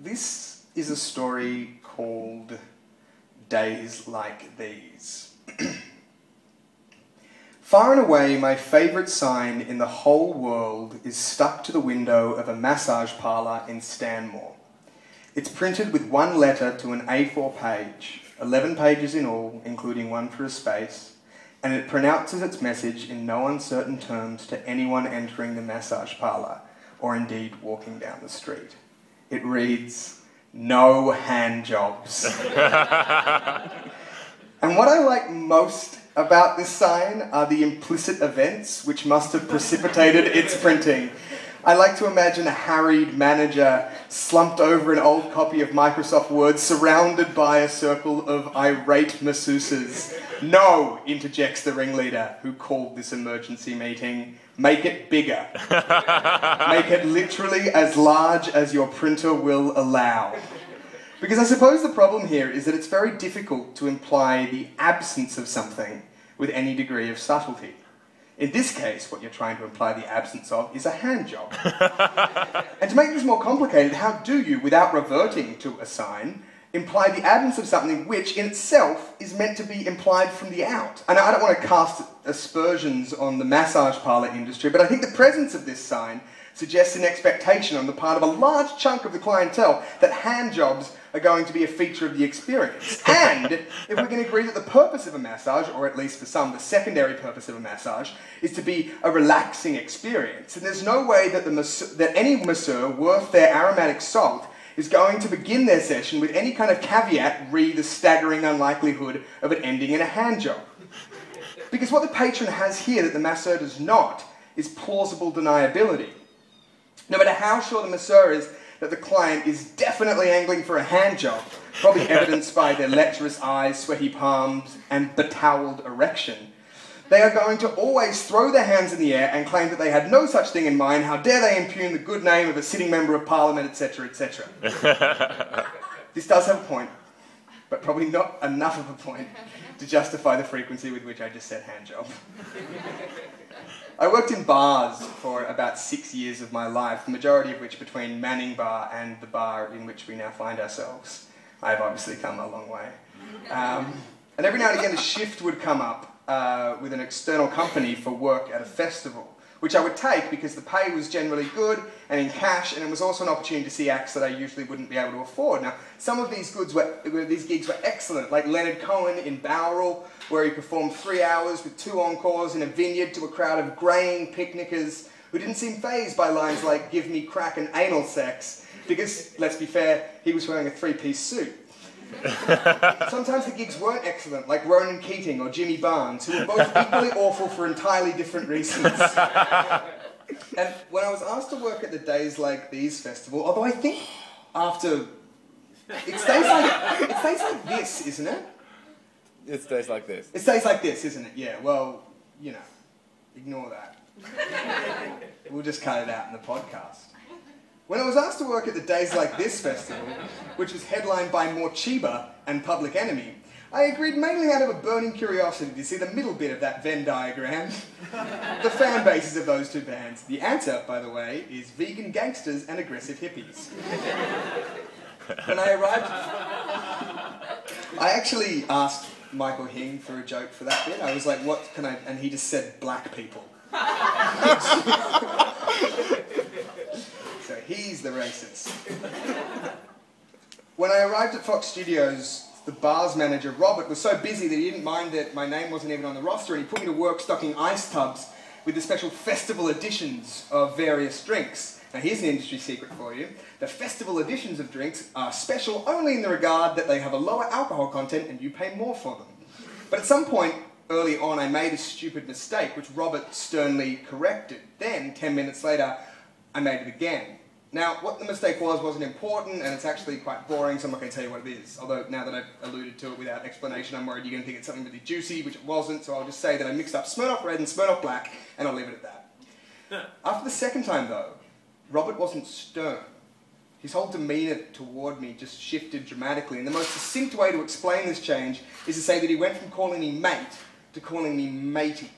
This is a story called Days Like These. Far and away, my favourite sign in the whole world is stuck to the window of a massage parlour in Stanmore. It's printed with one letter to an A4 page, 11 pages in all, including one for a space, and it pronounces its message in no uncertain terms to anyone entering the massage parlour, or indeed walking down the street. It reads, "No hand jobs." And what I like most about this sign are the implicit events which must have precipitated its printing. I like to imagine a harried manager slumped over an old copy of Microsoft Word surrounded by a circle of irate masseuses. "No," interjects the ringleader who called this emergency meeting. "Make it bigger. Make it literally as large as your printer will allow." Because I suppose the problem here is that it's very difficult to imply the absence of something with any degree of subtlety. In this case, what you're trying to imply the absence of is a hand job. And to make this more complicated, how do you, without reverting to a sign, imply the absence of something which, in itself, is meant to be implied from the out? And I don't want to cast aspersions on the massage parlour industry, but I think the presence of this sign suggests an expectation on the part of a large chunk of the clientele that hand jobs are going to be a feature of the experience. And if we can agree that the purpose of a massage, or at least for some, the secondary purpose of a massage, is to be a relaxing experience, and there's no way that, that any masseur worth their aromatic salt is going to begin their session with any kind of caveat re the staggering unlikelihood of it ending in a hand job. Because what the patron has here that the masseur does not is plausible deniability. No matter how sure the masseur is that the client is definitely angling for a hand job, probably evidenced by their lecherous eyes, sweaty palms, and betowelled erection, they are going to always throw their hands in the air and claim that they had no such thing in mind. How dare they impugn the good name of a sitting member of Parliament, etc., etc. This does have a point, but probably not enough of a point to justify the frequency with which I just said hand job. I worked in bars for about 6 years of my life, the majority of which between Manning Bar and the bar in which we now find ourselves. I've obviously come a long way. And every now and again a shift would come up with an external company for work at a festival, which I would take because the pay was generally good and in cash, and it was also an opportunity to see acts that I usually wouldn't be able to afford. Now, some of these gigs were excellent, like Leonard Cohen in Bowral, where he performed 3 hours with 2 encores in a vineyard to a crowd of greying picnickers who didn't seem fazed by lines like "give me crack and anal sex," because, let's be fair, he was wearing a 3-piece suit. Sometimes the gigs weren't excellent, like Ronan Keating or Jimmy Barnes, who were both equally awful for entirely different reasons. And when I was asked to work at the Days Like These festival, although I think after... It stays like this, isn't it? It stays like this. It stays like this, isn't it? Yeah, well, you know, ignore that. We'll just cut it out in the podcast. When I was asked to work at the Days Like This festival, which was headlined by Morcheeba and Public Enemy, I agreed mainly out of a burning curiosity to see the middle bit of that Venn diagram, the fan bases of those two bands. The answer, by the way, is vegan gangsters and aggressive hippies. When I arrived, I actually asked Michael Hing for a joke for that bit. I was like, what can I... And he just said, black people. So he's the racist. When I arrived at Fox Studios, the bar's manager, Robert, was so busy that he didn't mind that my name wasn't even on the roster, and he put me to work stocking ice tubs with the special festival editions of various drinks. Now here's an industry secret for you. The festival editions of drinks are special only in the regard that they have a lower alcohol content and you pay more for them. But at some point early on I made a stupid mistake which Robert sternly corrected. Then, 10 minutes later, I made it again. Now, what the mistake wasn't important, and it's actually quite boring, so I'm not going to tell you what it is. Although, now that I've alluded to it without explanation, I'm worried you're going to think it's something really juicy, which it wasn't, so I'll just say that I mixed up Smirnoff Red and Smirnoff Black, and I'll leave it at that. After the second time, though, Robert wasn't stern. His whole demeanour toward me just shifted dramatically, and the most succinct way to explain this change is to say that he went from calling me mate to calling me matey.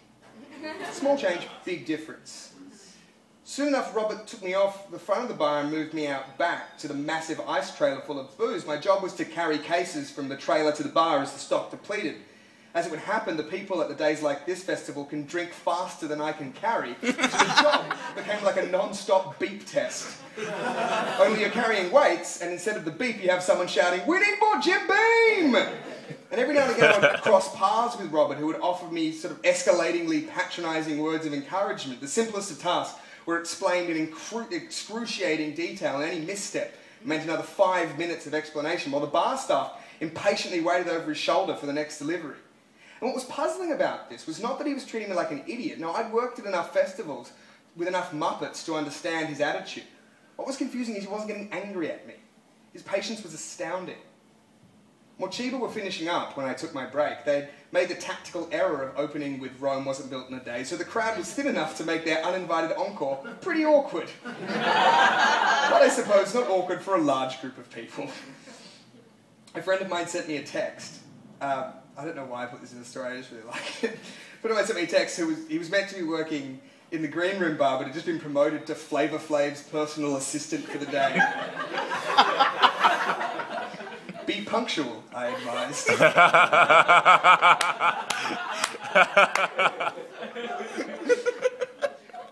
Small change, big difference. Soon enough, Robert took me off the front of the bar and moved me out back to the massive ice trailer full of booze. My job was to carry cases from the trailer to the bar as the stock depleted. As it would happen, the people at the Days Like This festival can drink faster than I can carry, so the job became like a non-stop beep test. Only you're carrying weights, and instead of the beep, you have someone shouting, "We need more Jim Beam!" And every now and again I would cross paths with Robert, who would offer me sort of escalatingly patronising words of encouragement. The simplest of tasks were explained in excruciating detail, and any misstep meant another 5 minutes of explanation, while the bar staff impatiently waited over his shoulder for the next delivery. And what was puzzling about this was not that he was treating me like an idiot. No, I'd worked at enough festivals with enough Muppets to understand his attitude. What was confusing is he wasn't getting angry at me. His patience was astounding. Mochiba were finishing up when I took my break. They'd made the tactical error of opening with Rome Wasn't Built in a Day, so the crowd was thin enough to make their uninvited encore pretty awkward. But I suppose not awkward for a large group of people. A friend of mine sent me a text. I don't know why I put this in the story, I just really like it. A friend of mine sent me a text he was meant to be working in the Green Room bar, but had just been promoted to Flavor Flav's personal assistant for the day. Be punctual, I advised.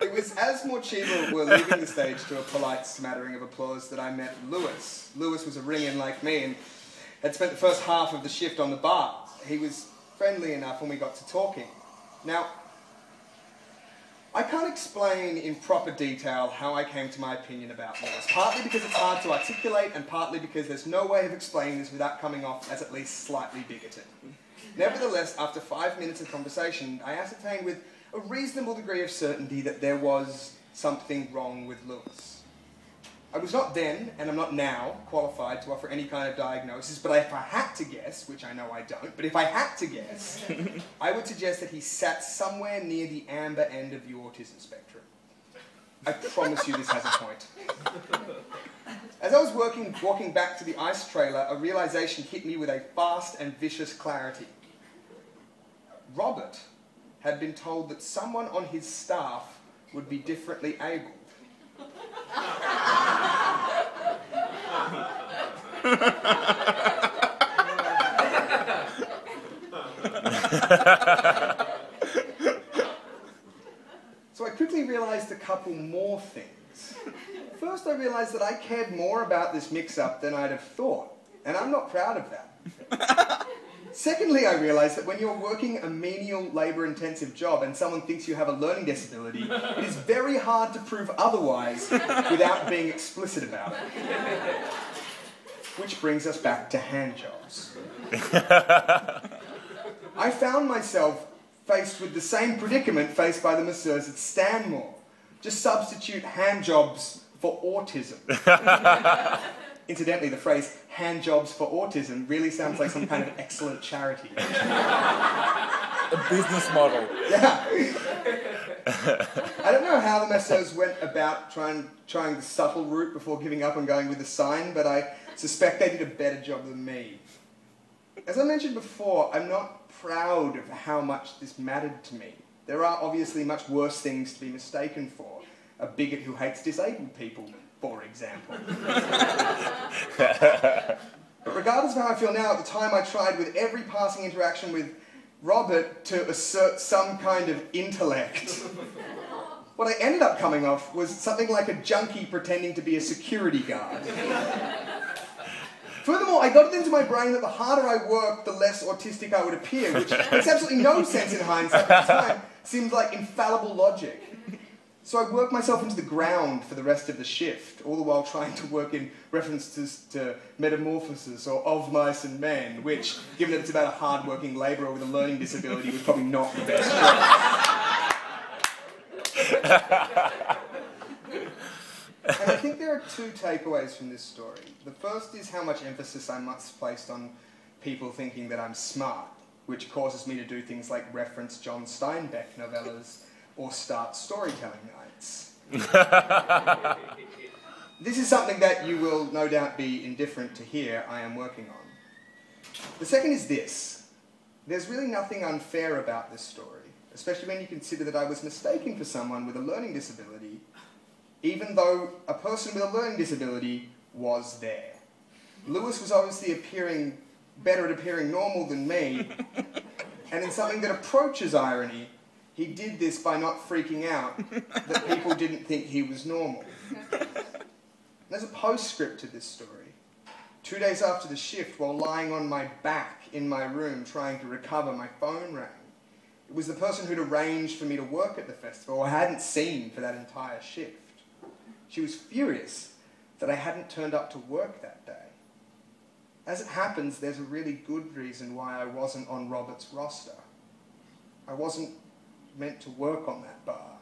It was as Mochiba were leaving the stage to a polite smattering of applause that I met Lewis. Lewis was a ring-in like me and had spent the first half of the shift on the bar. He was friendly enough when we got to talking. Now, I can't explain in proper detail how I came to my opinion about Lewis, partly because it's hard to articulate and partly because there's no way of explaining this without coming off as at least slightly bigoted. Nevertheless, after 5 minutes of conversation, I ascertained with a reasonable degree of certainty that there was something wrong with Lewis. I was not then, and I'm not now, qualified to offer any kind of diagnosis, but if I had to guess, which I know I don't, but if I had to guess, I would suggest that he sat somewhere near the amber end of the autism spectrum. I promise you this has a point. As I was walking back to the ice trailer, a realization hit me with a fast and vicious clarity. Robert had been told that someone on his staff would be differently abled. So I quickly realized a couple more things. First, I realized that I cared more about this mix-up than I'd have thought, and I'm not proud of that. Secondly, I realized that when you're working a menial, labour-intensive job and someone thinks you have a learning disability, it is very hard to prove otherwise without being explicit about it. Which brings us back to hand jobs. I found myself faced with the same predicament faced by the masseurs at Stanmore. Just substitute hand jobs for autism. Incidentally, the phrase hand jobs for autism really sounds like some kind of excellent charity. A business model. Yeah. I don't know how the masseurs went about trying the subtle route before giving up and going with the sign, but I suspect they did a better job than me. As I mentioned before, I'm not proud of how much this mattered to me. There are obviously much worse things to be mistaken for. A bigot who hates disabled people, for example. But regardless of how I feel now, at the time I tried with every passing interaction with Robert to assert some kind of intellect. What I ended up coming off was something like a junkie pretending to be a security guard. Furthermore, I got it into my brain that the harder I worked, the less autistic I would appear, which makes absolutely no sense in hindsight, but at the time seemed like infallible logic. So I worked myself into the ground for the rest of the shift, all the while trying to work in references to metamorphosis or of mice and men, which, given that it's about a hard-working labourer with a learning disability, was probably not the best choice. And I think there are two takeaways from this story. The first is how much emphasis I must place on people thinking that I'm smart, which causes me to do things like reference John Steinbeck novellas or start storytelling nights. This is something that you will no doubt be indifferent to hear I am working on. The second is this. There's really nothing unfair about this story, especially when you consider that I was mistaken for someone with a learning disability even though a person with a learning disability was there. Lewis was obviously better at appearing normal than me, and in something that approaches irony, he did this by not freaking out that people didn't think he was normal. There's a postscript to this story. 2 days after the shift, while lying on my back in my room trying to recover, my phone rang. It was the person who'd arranged for me to work at the festival I hadn't seen for that entire shift. She was furious that I hadn't turned up to work that day. As it happens, there's a really good reason why I wasn't on Robert's roster. I wasn't meant to work on that bar.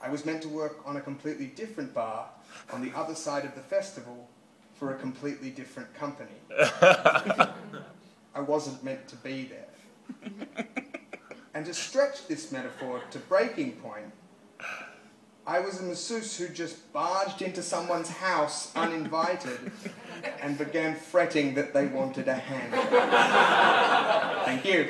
I was meant to work on a completely different bar on the other side of the festival for a completely different company. I wasn't meant to be there. And to stretch this metaphor to breaking point, I was a masseuse who just barged into someone's house uninvited and began fretting that they wanted a hand. Thank you.